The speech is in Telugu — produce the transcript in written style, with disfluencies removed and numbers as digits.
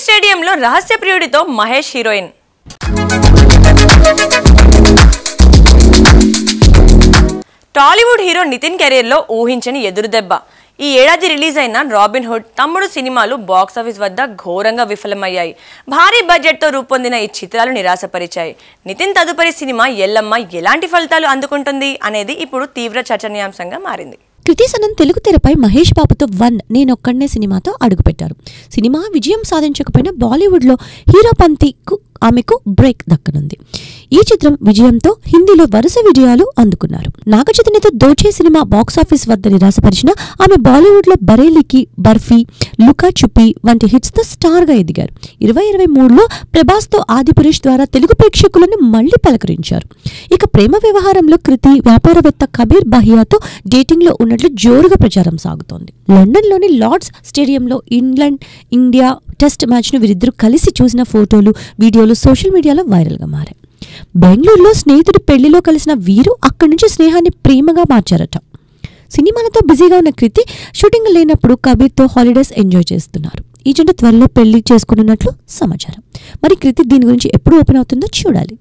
స్టేడియంలో రహస్య ప్రియుడితో మహేష్ హీరోయిన్. టాలీవుడ్ హీరో నితిన్ కెరీర్లో ఊహించని ఎదురుదెబ్బ. ఈ ఏడాది రిలీజ్ అయిన రాబిన్ హుడ్, తమ్ముడు సినిమాలు బాక్సాఫీస్ వద్ద ఘోరంగా విఫలమయ్యాయి. భారీ బడ్జెట్తో రూపొందిన ఈ చిత్రాలు నిరాశపరిచాయి. నితిన్ తదుపరి సినిమా ఎల్లమ్మ ఎలాంటి ఫలితాలు అందుకుంటుంది అనేది ఇప్పుడు తీవ్ర చర్చనీయాంశంగా మారింది. కృతి సనన్ తెలుగు తెరపై మహేష్ బాబుతో నేనొక్కడనే సినిమాతో అడుగుపెట్టారు. సినిమా విజయం సాధించకపోయినా బాలీవుడ్లో హీరో పంతికు ఆమెకు బ్రేక్ దక్కనుంది. ఈ చిత్రం విజయంతో హిందీలో వరుస విజయాలు అందుకున్నారు. నాగచైతన్యతో దోచే సినిమా బాక్సాఫీస్ వద్ద నిరాశపరిచిన ఆమె బాలీవుడ్లో బరేలీకి, బర్ఫీ, లుకా చుప్పి వంటి హిట్స్తో స్టార్గా ఎదిగారు. 2023లో ప్రభాస్తో ఆదిపురుష్ ద్వారా తెలుగు ప్రేక్షకులను మళ్లీ పలకరించారు. ఇక ప్రేమ వ్యవహారంలో కృతి వ్యాపారవేత్త కబీర్ బహియాతో డేటింగ్లో ఉన్నట్లు జోరుగా ప్రచారం సాగుతోంది. లండన్లోని లార్డ్స్ స్టేడియంలో ఇంగ్లాండ్ ఇండియా టెస్ట్ మ్యాచ్ను వీరిద్దరూ కలిసి చూసిన ఫోటోలు, వీడియోలు సోషల్ మీడియాలో వైరల్గా మారాయి. బెంగళూరులో స్నేహితుడి పెళ్లిలో కలిసిన వీరు అక్కడి నుంచి స్నేహాన్ని ప్రేమగా మార్చారట. సినిమాలతో బిజీగా ఉన్న కృతి షూటింగ్ లేనప్పుడు కబీర్తో హాలిడేస్ ఎంజాయ్ చేస్తున్నారు. ఈ జంట త్వరలో పెళ్లి చేసుకున్నట్లు సమాచారం. మరి కృతి దీని గురించి ఎప్పుడు ఓపెన్ అవుతుందో చూడాలి.